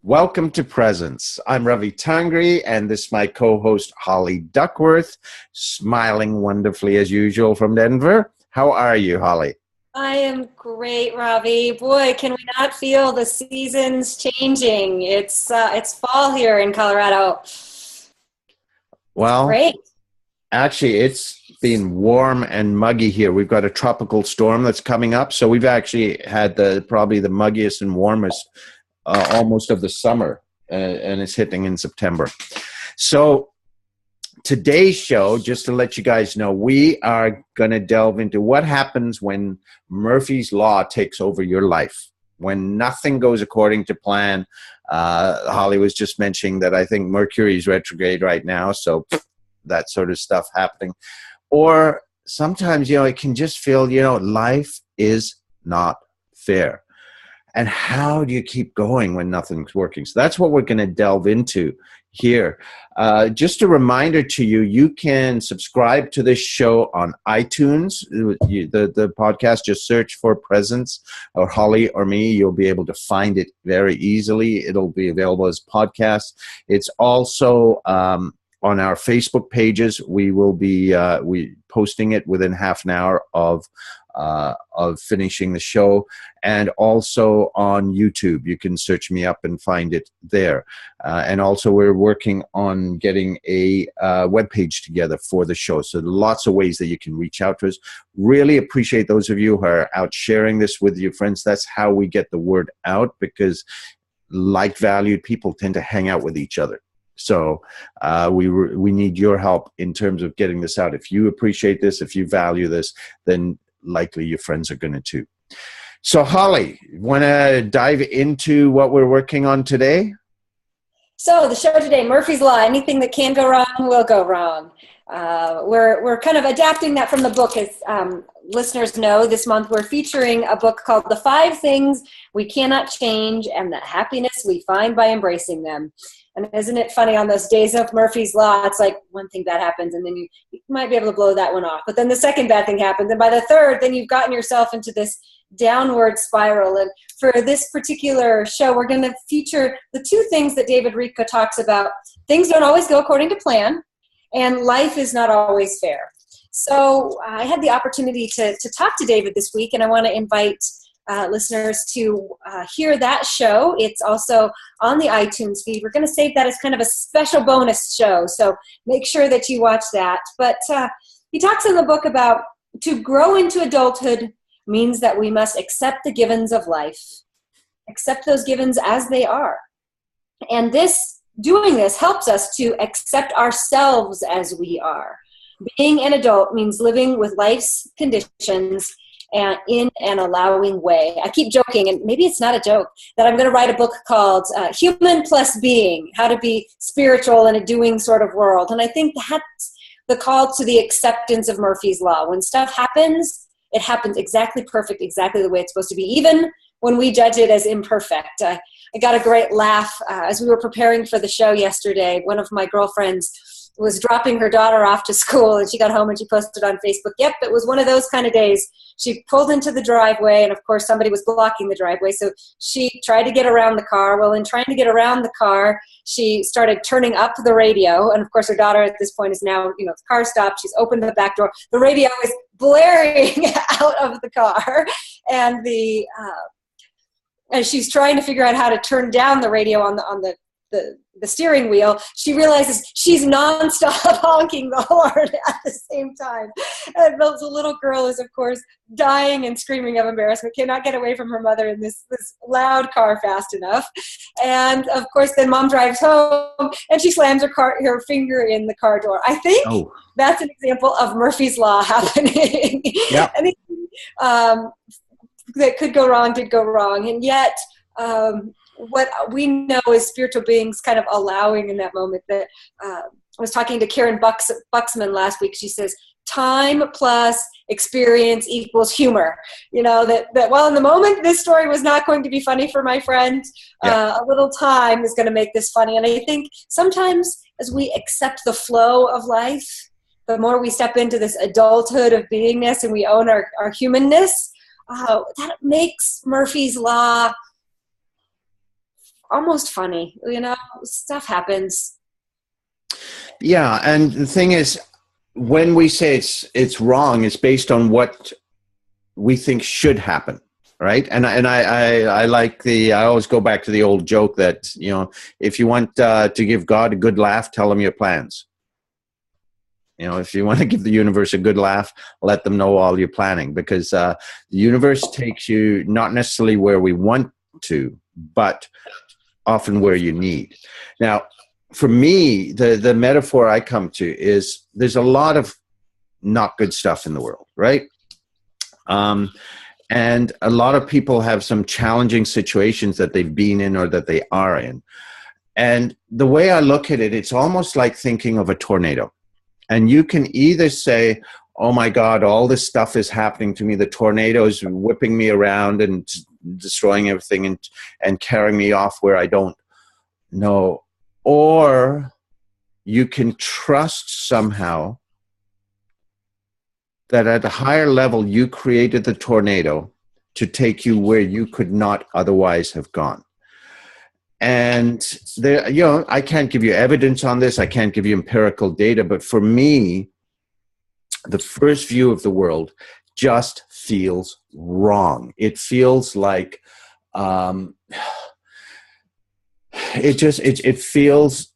Welcome to Presence. I'm Ravi Tangri, and this is my co-host, Holly Duckworth, smiling wonderfully as usual from Denver. How are you, Holly? I am great, Ravi. Boy, can we not feel the seasons changing? It's fall here in Colorado. Well, Great. actually, it's been warm and muggy here. We've got a tropical storm that's coming up, so we've actually had probably the muggiest and warmest almost of the summer, and it's hitting in September. So today's show, just to let you guys know, we are going to delve into what happens when Murphy's Law takes over your life, when nothing goes according to plan. Holly was just mentioning that I think Mercury is retrograde right now, so that sort of stuff happening. Or sometimes, it can just feel, life is not fair. And how do you keep going when nothing's working? So that's what we're going to delve into here. Just a reminder to you, you can subscribe to this show on iTunes. The podcast, just search for Presence or Holly or me. You'll be able to find it very easily. It'll be available as podcast. It's also on our Facebook pages. We will be posting it within half an hour of finishing the show, and also on YouTube. You can search me up and find it there. And also we're working on getting a webpage together for the show. So lots of ways that you can reach out to us. Really appreciate those of you who are out sharing this with your friends. That's how we get the word out, because like-valued people tend to hang out with each other. So we need your help in terms of getting this out. If you appreciate this, if you value this, then likely your friends are going to too. So Holly, want to dive into what we're working on today? So the show today, Murphy's Law, anything that can go wrong will go wrong. We're kind of adapting that from the book. As listeners know, this month we're featuring a book called The 5 Things We Cannot Change and the Happiness We Find by Embracing Them. And isn't it funny, on those days of Murphy's Law, it's like one thing bad happens and then you might be able to blow that one off. But then the second bad thing happens. And by the third, then you've gotten yourself into this downward spiral. And for this particular show, we're going to feature the 2 things that David Rica talks about. Things don't always go according to plan, and life is not always fair. So I had the opportunity to talk to David this week, and I want to invite listeners to hear that show. It's also on the iTunes feed. We're going to save that as kind of a special bonus show, so make sure that you watch that. But he talks in the book about to grow into adulthood means that we must accept the givens of life, accept those givens as they are. And doing this helps us to accept ourselves as we are. Being an adult means living with life's conditions and in an allowing way. I keep joking, and maybe it's not a joke, that I'm going to write a book called Human Plus Being, How to Be Spiritual in a Doing Sort of World. And I think that's the call to the acceptance of Murphy's Law. When stuff happens, it happens exactly perfect, exactly the way it's supposed to be, even when we judge it as imperfect. I got a great laugh as we were preparing for the show yesterday. One of my girlfriends was dropping her daughter off to school, and she got home and she posted on Facebook, yep, it was one of those kind of days. She pulled into the driveway, and of course somebody was blocking the driveway, so she tried to get around the car. Well, in trying to get around the car, she started turning up the radio, and of course her daughter at this point is now, the car stopped, she's opened the back door, the radio is blaring out of the car, and as she's trying to figure out how to turn down the radio on the steering wheel, she realizes she's nonstop honking the horn at the same time. And the little girl is, of course, dying and screaming of embarrassment, cannot get away from her mother in this loud car fast enough. And, of course, then mom drives home, and she slams her finger in the car door. I think that's an example of Murphy's Law happening. Yeah. Anything that could go wrong did go wrong. And yet, what we know is spiritual beings kind of allowing in that moment. That I was talking to Karen Buxman last week. She says, time plus experience equals humor. That while in the moment this story was not going to be funny for my friend, a little time is going to make this funny. And I think sometimes as we accept the flow of life, the more we step into this adulthood of beingness and we own our humanness, that makes Murphy's Law almost funny. Stuff happens. Yeah, and the thing is, when we say it's wrong, it's based on what we think should happen, right? And I like I always go back to the old joke that, if you want to give God a good laugh, tell him your plans. If you want to give the universe a good laugh, let them know all you're planning, because the universe takes you not necessarily where we want to, but often where you need. Now, for me, the metaphor I come to is there's a lot of not good stuff in the world, right? And a lot of people have some challenging situations that they've been in or that they are in. And the way I look at it, it's almost like thinking of a tornado. And you can either say, oh my God, all this stuff is happening to me. The tornado is whipping me around and destroying everything and carrying me off where I don't know. Or you can trust somehow that at a higher level, you created the tornado to take you where you could not otherwise have gone. And there, I can't give you evidence on this. I can't give you empirical data. But for me, the first view of the world just feels wrong. It feels like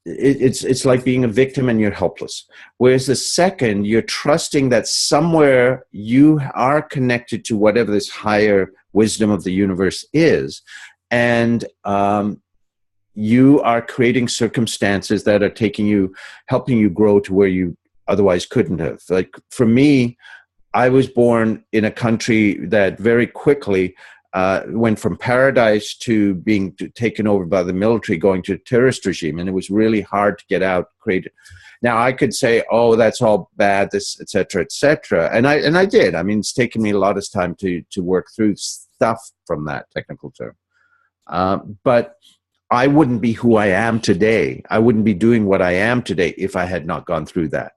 it's like being a victim and you're helpless. Whereas the second, you're trusting that somewhere you are connected to whatever this higher wisdom of the universe is, and you are creating circumstances that are helping you grow to where you otherwise couldn't have. Like for me, I was born in a country that very quickly went from paradise to being taken over by the military, going to a terrorist regime, and it was really hard to get out. Now I could say, "Oh, that's all bad," this, etc., etc., and I did. I mean, it's taken me a lot of time to work through stuff from that technical term, but I wouldn't be who I am today. I wouldn't be doing what I am today if I had not gone through that.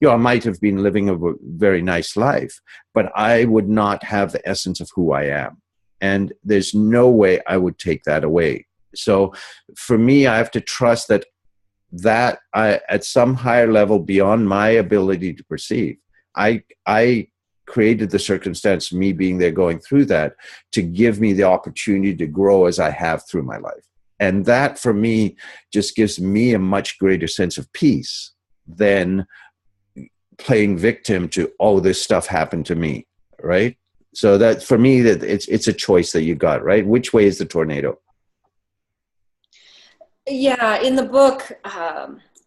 I might have been living a very nice life, but I would not have the essence of who I am. And there's no way I would take that away. So for me, I have to trust that I, at some higher level beyond my ability to perceive, I created the circumstance, me being there going through that, to give me the opportunity to grow as I have through my life. And that for me just gives me a much greater sense of peace than playing victim to, oh, this stuff happened to me, right? So that for me, that it's a choice that you got, right? Which way is the tornado? Yeah, in the book,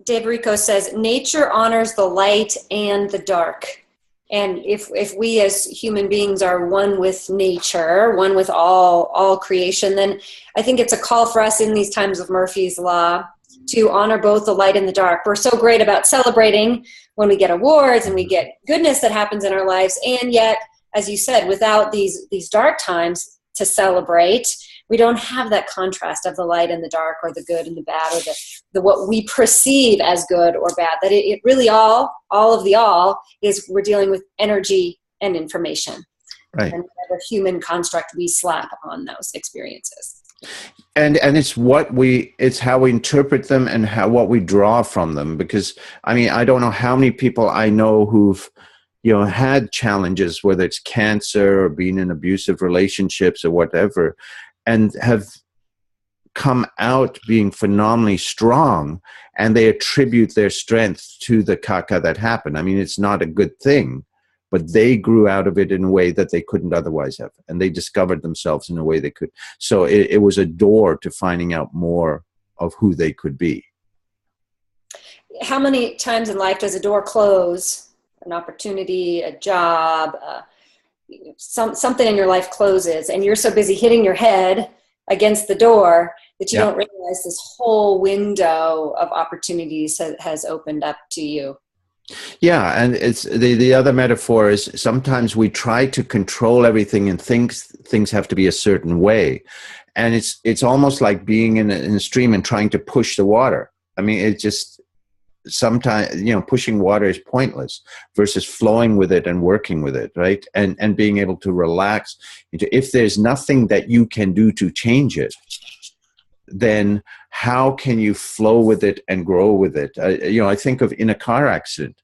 Dave Rico says, nature honors the light and the dark. And if we as human beings are one with nature, one with all creation, then I think it's a call for us in these times of Murphy's Law to honor both the light and the dark. We're so great about celebrating when we get awards and we get goodness that happens in our lives. And yet, as you said, without these dark times to celebrate, we don't have that contrast of the light and the dark, or the good and the bad, or the what we perceive as good or bad. That it really all of the all is we're dealing with energy and information, right? And whatever human construct we slap on those experiences. And it's how we interpret them and what we draw from them. Because I mean, I don't know how many people I know who've had challenges, whether it's cancer or being in abusive relationships or whatever, and have come out being phenomenally strong, and they attribute their strength to the caca that happened. I mean, it's not a good thing, but they grew out of it in a way that they couldn't otherwise have, and they discovered themselves in a way they could. So it was a door to finding out more of who they could be. How many times in life does a door close? An opportunity, a job, something in your life closes, and you're so busy hitting your head against the door that you don't realize this whole window of opportunities has opened up to you. Yeah, and it's the other metaphor is sometimes we try to control everything and things have to be a certain way, and it's almost like being in a stream and trying to push the water. I mean, it just sometimes pushing water is pointless versus flowing with it and working with it, right? And being able to relax into, if there's nothing that you can do to change it, then how can you flow with it and grow with it? I think of in a car accident,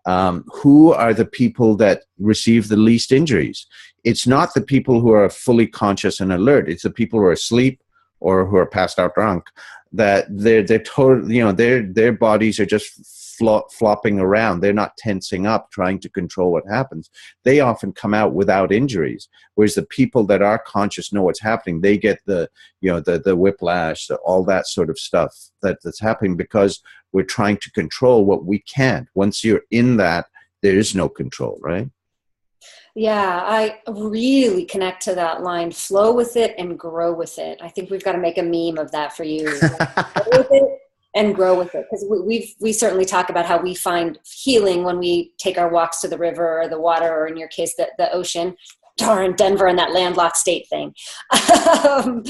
who are the people that receive the least injuries? It's not the people who are fully conscious and alert. It's the people who are asleep or who are passed out drunk, that they're total, their bodies are just flopping around. They're not tensing up, trying to control what happens. They often come out without injuries. Whereas the people that are conscious know what's happening. They get the whiplash, all that sort of stuff that's happening because we're trying to control what we can't. Once you're in that, there is no control, right? Yeah, I really connect to that line. Flow with it and grow with it. I think we've got to make a meme of that for you. Flow with it and grow with it. Because we certainly talk about how we find healing when we take our walks to the river or the water, or in your case, the ocean. Darn, Denver and that landlocked state thing. I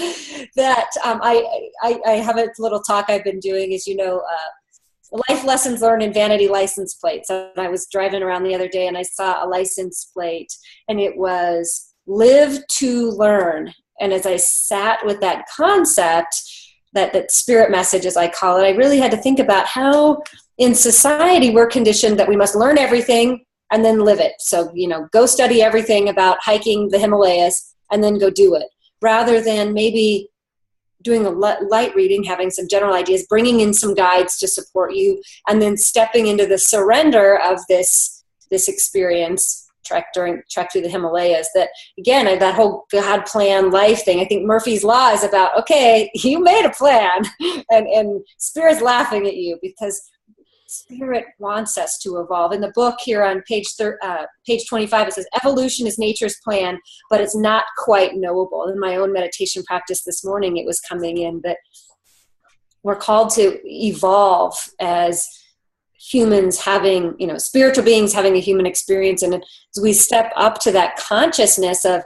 have a little talk I've been doing, as you know, life lessons learned in vanity license plates. And I was driving around the other day and I saw a license plate and it was live to learn. And as I sat with that concept, that spirit message, as I call it, I really had to think about how in society we're conditioned that we must learn everything and then live it. So, go study everything about hiking the Himalayas and then go do it, rather than maybe doing a light reading, having some general ideas, bringing in some guides to support you, and then stepping into the surrender of this experience, trek through the Himalayas. That, again, that whole God plan life thing, I think Murphy's Law is about, okay, you made a plan, and Spirit's laughing at you because Spirit wants us to evolve. In the book here on page 25, it says, evolution is nature's plan, but it's not quite knowable. In my own meditation practice this morning, it was coming in that we're called to evolve as humans having, spiritual beings having a human experience. And as we step up to that consciousness of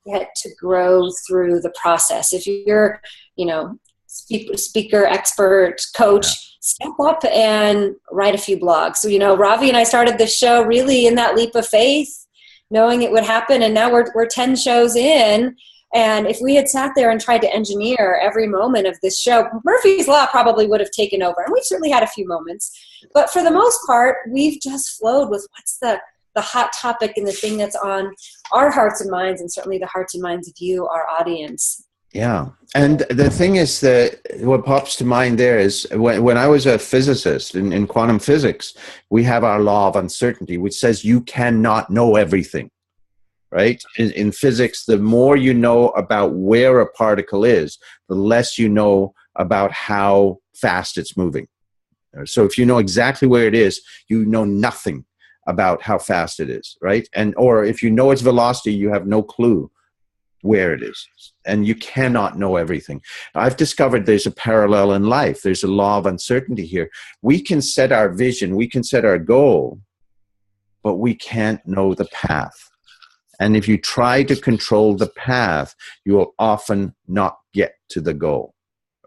get to grow through the process. If you're, speaker, expert, coach, step up and write a few blogs. So, Ravi and I started this show really in that leap of faith, knowing it would happen. And now we're 10 shows in. And if we had sat there and tried to engineer every moment of this show, Murphy's Law probably would have taken over. And we've certainly had a few moments. But for the most part, we've just flowed with what's the hot topic and the thing that's on our hearts and minds, and certainly the hearts and minds of you, our audience. Yeah. And the thing is that what pops to mind there is when I was a physicist in quantum physics, we have our law of uncertainty, which says you cannot know everything, right? In physics, the more you know about where a particle is, the less you know about how fast it's moving. So if you know exactly where it is, you know nothing about how fast it is, right? Or if you know its velocity, you have no clue where it is, and you cannot know everything. I've discovered there's a parallel in life. There's a law of uncertainty here. We can set our vision, we can set our goal, but we can't know the path. And if you try to control the path, you will often not get to the goal,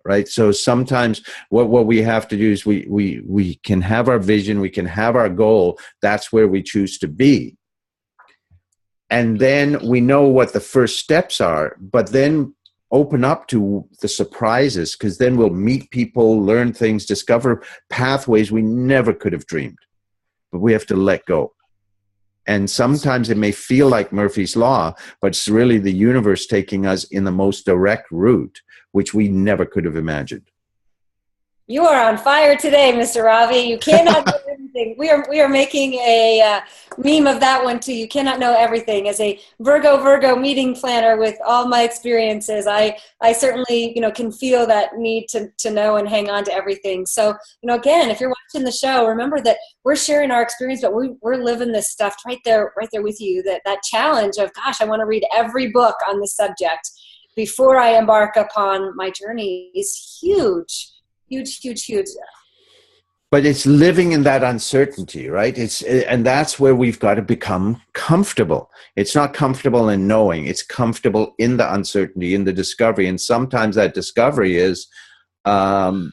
right? So sometimes what we have to do is we can have our vision, we can have our goal. That's where we choose to be. And then we know what the first steps are, but then open up to the surprises, because then we'll meet people, learn things, discover pathways we never could have dreamed. But we have to let go. And sometimes it may feel like Murphy's Law, but it's really the universe taking us in the most direct route, which we never could have imagined. You are on fire today, Mr. Ravi. You cannot know everything. We are making a meme of that one too. You cannot know everything. As a Virgo meeting planner with all my experiences, I certainly can feel that need to know and hang on to everything. So again, if you're watching the show, remember that we're sharing our experience, but we're living this stuff right there with you. That challenge of, gosh, I want to read every book on this subject before I embark upon my journey is huge. Huge. But it's living in that uncertainty, right? And that's where we've got to become comfortable. It's not comfortable in knowing. It's comfortable in the uncertainty, in the discovery. And sometimes that discovery is, we're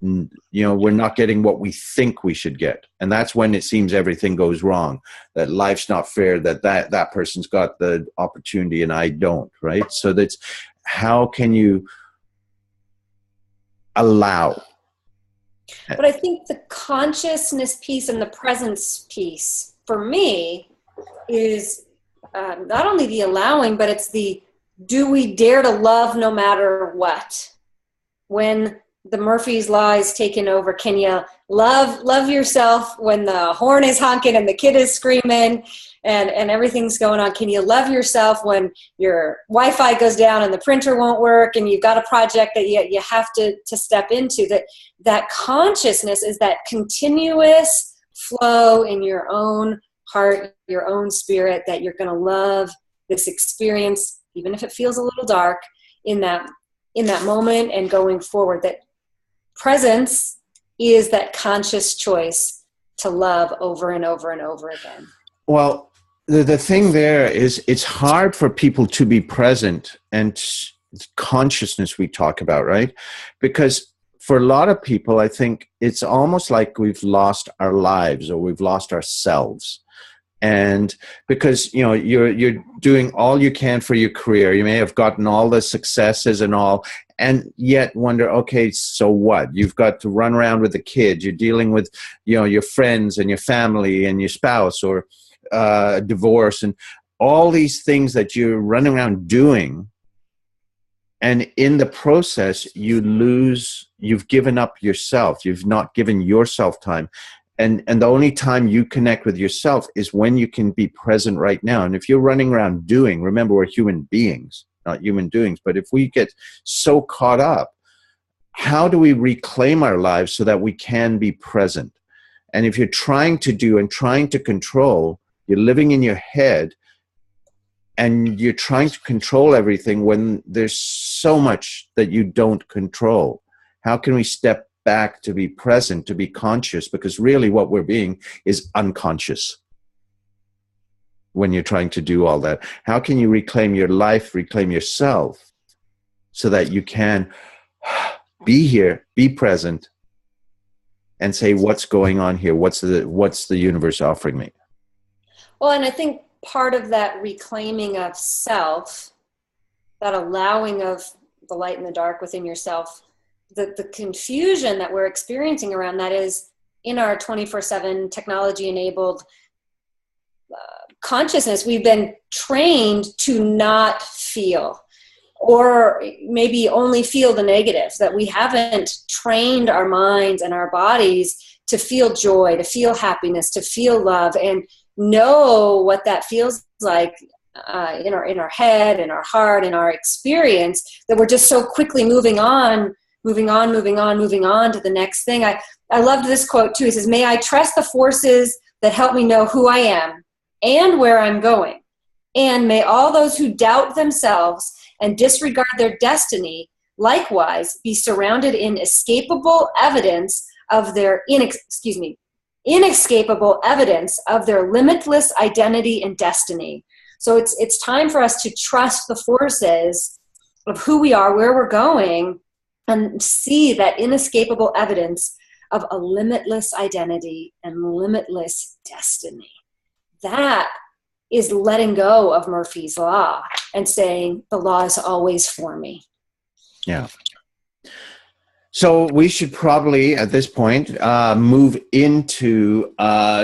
not getting what we think we should get. And that's when it seems everything goes wrong, that life's not fair, that person's got the opportunity and I don't, right? So that's how can you allow. But I think the consciousness piece and the presence piece for me is not only the allowing, but it's the, do we dare to love no matter what? When the Murphy's Law is taken over, can you love yourself when the horn is honking and the kid is screaming and everything's going on? Can you love yourself when your Wi-Fi goes down and the printer won't work and you've got a project that you have to step into? That consciousness is that continuous flow in your own heart, your own spirit, that you're going to love this experience, even if it feels a little dark in that moment and going forward. That presence is that conscious choice to love over and over and over again. Well, the thing there is it's hard for people to be present, and consciousness we talk about, right? Because for a lot of people, I think it's almost like we've lost our lives or we've lost ourselves. And because, you know, you're doing all you can for your career, you may have gotten all the successes and all, and yet wonder, okay, so what? You've got to run around with the kids. You're dealing with, you know, your friends and your family and your spouse, or divorce, and all these things that you're running around doing. And in the process, you've given up yourself. You've not given yourself time. And the only time you connect with yourself is when you can be present right now. And if you're running around doing, remember, we're human beings, not human doings. But if we get so caught up, how do we reclaim our lives so that we can be present? And if you're trying to do and trying to control, you're living in your head and you're trying to control everything when there's so much that you don't control. How can we step back to be present, to be conscious? Because really what we're being is unconscious when you're trying to do all that. How can you reclaim your life, reclaim yourself, so that you can be here, be present, and say, what's going on here? What's the universe offering me? Well, and I think part of that reclaiming of self, that allowing of the light and the dark within yourself, the confusion that we're experiencing around that is in our 24/7 technology-enabled consciousness, we've been trained to not feel, or maybe only feel the negatives, that we haven't trained our minds and our bodies to feel joy, to feel happiness, to feel love, and know what that feels like in our head, in our heart, in our experience, that we're just so quickly moving on to the next thing. I loved this quote too. He says, "May I trust the forces that help me know who I am and where I'm going. And may all those who doubt themselves and disregard their destiny likewise be surrounded in inescapable evidence of their inescapable evidence of their limitless identity and destiny." So it's time for us to trust the forces of who we are, where we're going, and see that inescapable evidence of a limitless identity and limitless destiny. That is letting go of Murphy's Law and saying the law is always for me. Yeah. So we should probably, at this point, move into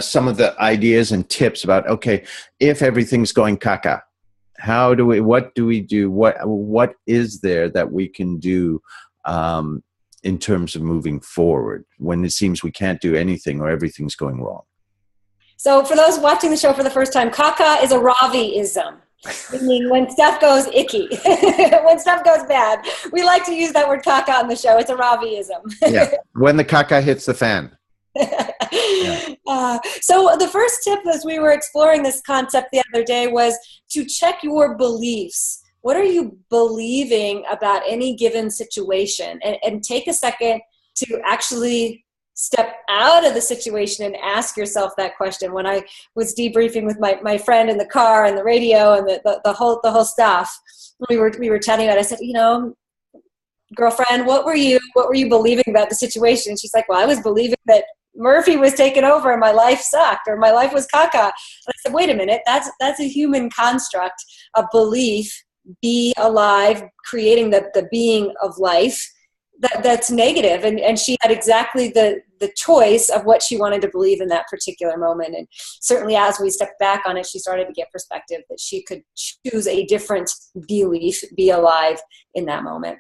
some of the ideas and tips about, okay, if everything's going caca, what do we do? What is there that we can do in terms of moving forward when it seems we can't do anything or everything's going wrong? So for those watching the show for the first time, caca is a Ravi-ism. Meaning when stuff goes icky, when stuff goes bad. We like to use that word caca on the show. It's a Ravi-ism. Yeah, when the caca hits the fan. Yeah. So the first tip as we were exploring this concept the other day was to check your beliefs. What are you believing about any given situation? And take a second to actually step out of the situation and ask yourself that question. When I was debriefing with my friend in the car and the radio and the whole stuff, we were chatting about it. I said, girlfriend, what were you believing about the situation? And she's like, well, I was believing that Murphy was taken over and my life sucked, or my life was caca. And I said, wait a minute, that's a human construct, a belief, be alive, creating the being of life. that's negative. And she had exactly the choice of what she wanted to believe in that particular moment. And certainly as we stepped back on it, she started to get perspective that she could choose a different belief, be alive in that moment.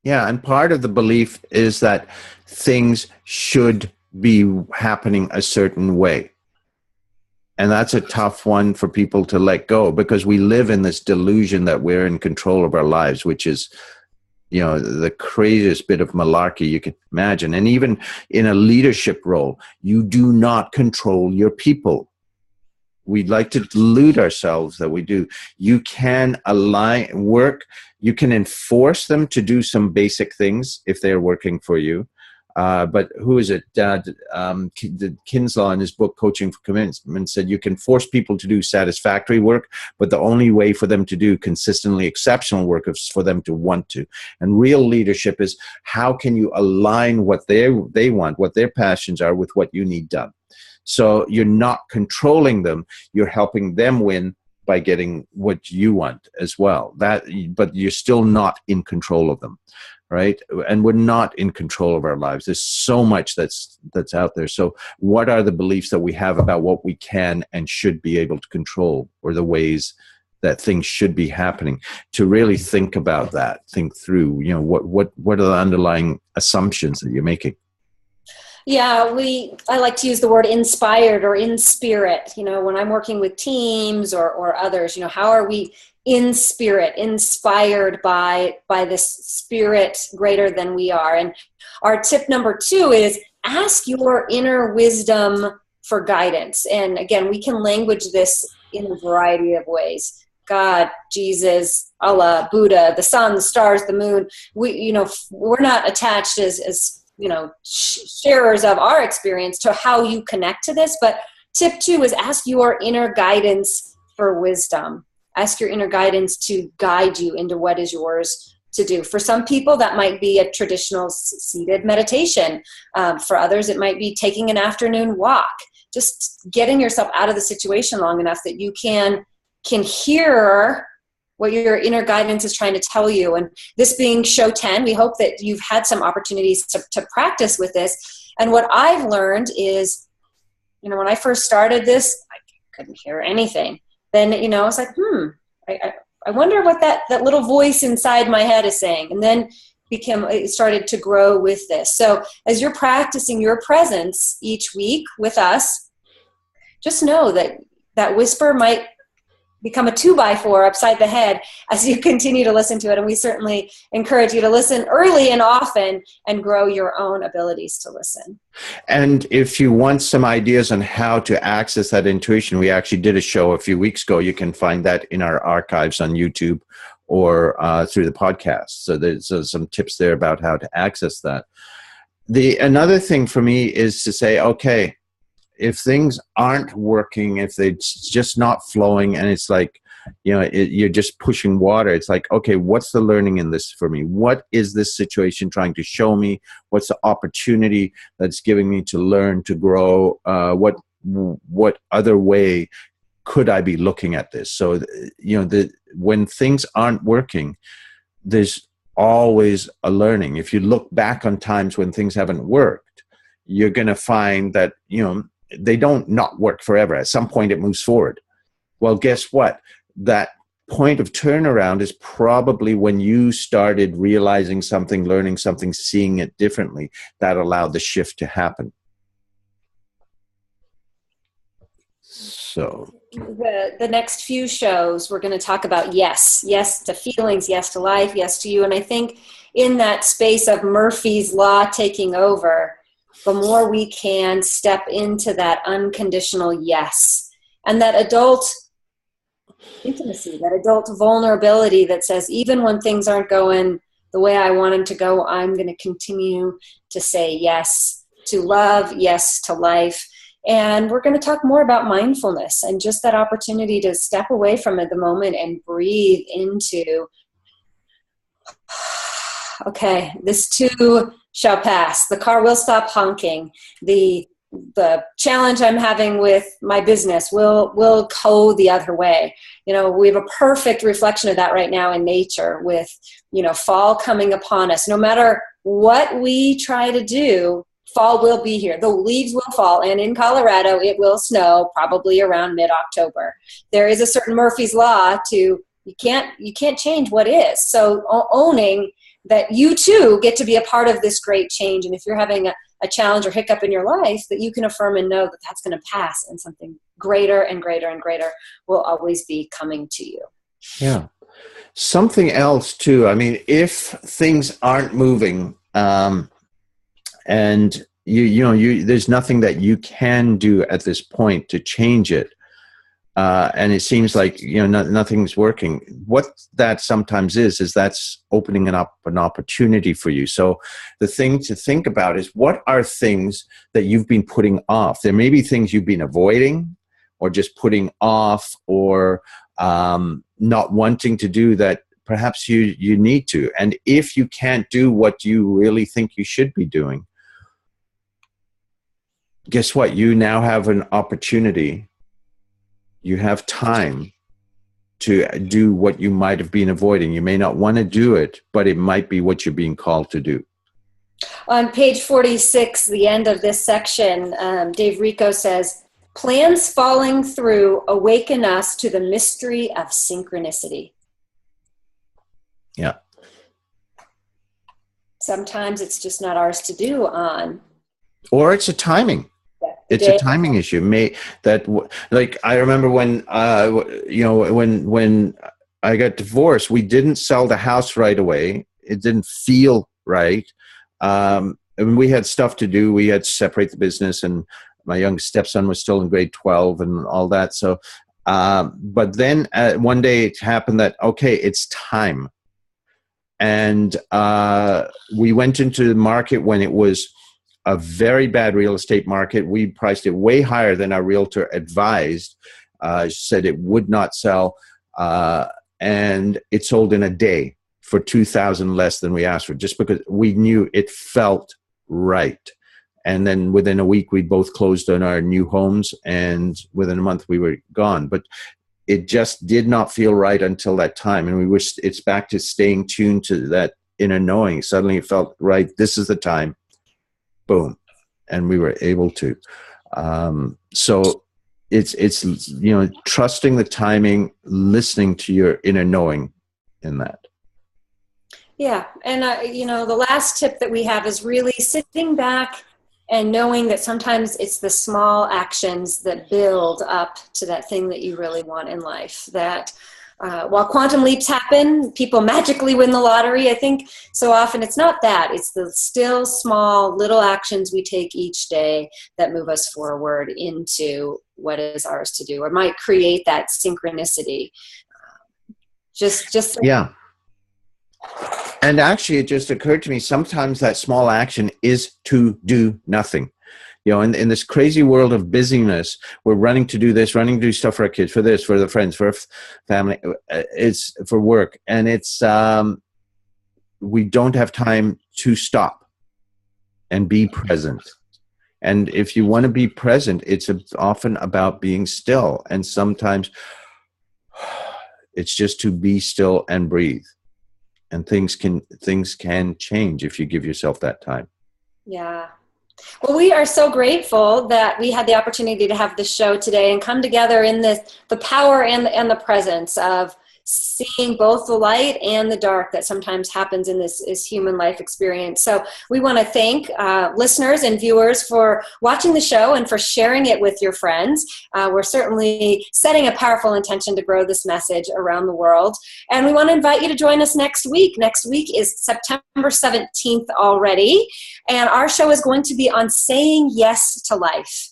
Yeah, and part of the belief is that things should be happening a certain way. And that's a tough one for people to let go, because we live in this delusion that we're in control of our lives, which is, the craziest bit of malarkey you could imagine. And even in a leadership role, you do not control your people. We'd like to delude ourselves that we do. You can you can enforce them to do some basic things if they're working for you. But who is it? Kinslaw in his book, Coaching for Commitment, said you can force people to do satisfactory work, but the only way for them to do consistently exceptional work is for them to want to. And real leadership is, how can you align what they want, what their passions are, with what you need done? So you're not controlling them, you're helping them win by getting what you want as well. But you're still not in control of them. Right? And we're not in control of our lives. There's so much that's out there. So what are the beliefs that we have about what we can and should be able to control, or the ways that things should be happening? To really think about that, think through, what are the underlying assumptions that you're making? Yeah, I like to use the word inspired or in spirit. When I'm working with teams or others, how are we in spirit, inspired by this spirit greater than we are? And our tip number 2 is ask your inner wisdom for guidance. And again, we can language this in a variety of ways. God, Jesus, Allah, Buddha, the sun, the stars, the moon. We're not attached as sharers of our experience to how you connect to this. But tip 2 is ask your inner guidance for wisdom. Ask your inner guidance to guide you into what is yours to do. For some people, that might be a traditional seated meditation. For others, it might be taking an afternoon walk. Just getting yourself out of the situation long enough that you can hear what your inner guidance is trying to tell you. And this being show 10, we hope that you've had some opportunities to practice with this. And what I've learned is, when I first started this, I couldn't hear anything. Then, I was like, I wonder what that little voice inside my head is saying. And then it started to grow with this. So as you're practicing your presence each week with us, just know that whisper might become a 2x4 upside the head as you continue to listen to it. And we certainly encourage you to listen early and often and grow your own abilities to listen. And if you want some ideas on how to access that intuition, we actually did a show a few weeks ago. You can find that in our archives on YouTube or through the podcast. So there's some tips there about how to access that. Another thing for me is to say, okay, if things aren't working, if they're just not flowing, and it's like, you're just pushing water, it's like, okay, what's the learning in this for me? What is this situation trying to show me? What's the opportunity that's giving me to learn, to grow? What other way could I be looking at this? So, when things aren't working, there's always a learning. If you look back on times when things haven't worked, you're going to find that, they don't not work forever. At some point it moves forward. Well, guess what? That point of turnaround is probably when you started realizing something, learning something, seeing it differently. That allowed the shift to happen. So the next few shows, we're going to talk about yes to feelings, yes to life, yes to you. And I think in that space of Murphy's Law taking over, the more we can step into that unconditional yes, and that adult intimacy, that adult vulnerability that says, even when things aren't going the way I want them to go, I'm going to continue to say yes to love, yes to life. And we're going to talk more about mindfulness and just that opportunity to step away from it the moment and breathe into, okay, this too shall pass. The car will stop honking. The the challenge I'm having with my business will go the other way. We have a perfect reflection of that right now in nature with, fall coming upon us. No matter what we try to do, fall will be here. The leaves will fall, and in Colorado, it will snow probably around mid-October. There is a certain Murphy's Law to, you can't change what is. So owning that you too get to be a part of this great change. And if you're having a challenge or hiccup in your life, that you can affirm and know that that's going to pass, and something greater and greater and greater will always be coming to you. Yeah. Something else too. I mean, if things aren't moving, and there's nothing that you can do at this point to change it, and it seems like nothing's working. What that sometimes is that's opening up an opportunity for you. So the thing to think about is, what are things that you've been putting off? There may be things you've been avoiding, or just putting off, or not wanting to do that perhaps you need to. And if you can't do what you really think you should be doing, guess what? You now have an opportunity. You have time to do what you might have been avoiding. You may not want to do it, but it might be what you're being called to do. On page 46, the end of this section, Dave Rico says, "Plans falling through awaken us to the mystery of synchronicity." Yeah. Sometimes it's just not ours to do on. Or it's a timing. It's a timing issue. I remember when when I got divorced, we didn't sell the house right away. It didn't feel right. And we had stuff to do. We had to separate the business, and my young stepson was still in grade 12 and all that. So, but then one day it happened that, okay, it's time. And we went into the market when it was a very bad real estate market. We priced it way higher than our realtor advised. Said it would not sell, and it sold in a day for $2,000 less than we asked for, just because we knew it felt right. And then within a week, we both closed on our new homes, and within a month, we were gone. But it just did not feel right until that time, and it's back to staying tuned to that inner knowing. Suddenly, it felt right. This is the time. Boom. And we were able to. So it's trusting the timing, listening to your inner knowing in that. Yeah. And, the last tip that we have is really sitting back and knowing that sometimes it's the small actions that build up to that thing that you really want in life. That while quantum leaps happen, people magically win the lottery, I think so often it's not that. It's the still small little actions we take each day that move us forward into what is ours to do, or might create that synchronicity. Yeah. And actually, it just occurred to me, sometimes that small action is to do nothing. In this crazy world of busyness, we're running to do this, running to do stuff for our kids, for this, for the friends, for family, it's for work. And it's, we don't have time to stop and be present. And if you want to be present, it's often about being still. And sometimes it's just to be still and breathe. And things can change if you give yourself that time. Yeah. Well, we are so grateful that we had the opportunity to have this show today and come together in the power and the presence of seeing both the light and the dark that sometimes happens in this human life experience. So we want to thank listeners and viewers for watching the show and for sharing it with your friends. We're certainly setting a powerful intention to grow this message around the world. And we want to invite you to join us next week. Next week is September 17th already. And our show is going to be on saying yes to life.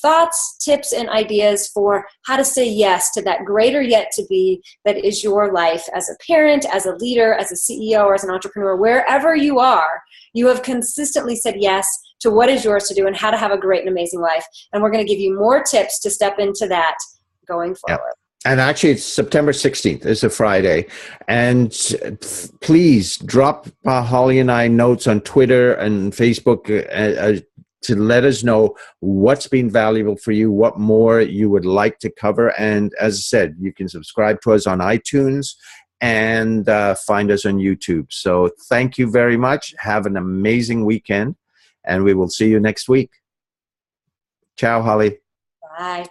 Thoughts, tips, and ideas for how to say yes to that greater yet to be that is your life as a parent, as a leader, as a CEO, or as an entrepreneur. Wherever you are, you have consistently said yes to what is yours to do and how to have a great and amazing life. And we're going to give you more tips to step into that going forward. Yep. And actually, it's September 16th. It's a Friday. And please drop Holly and I notes on Twitter and Facebook. to let us know what's been valuable for you, what more you would like to cover. And as I said, you can subscribe to us on iTunes and find us on YouTube. So thank you very much. Have an amazing weekend, and we will see you next week. Ciao, Holly. Bye.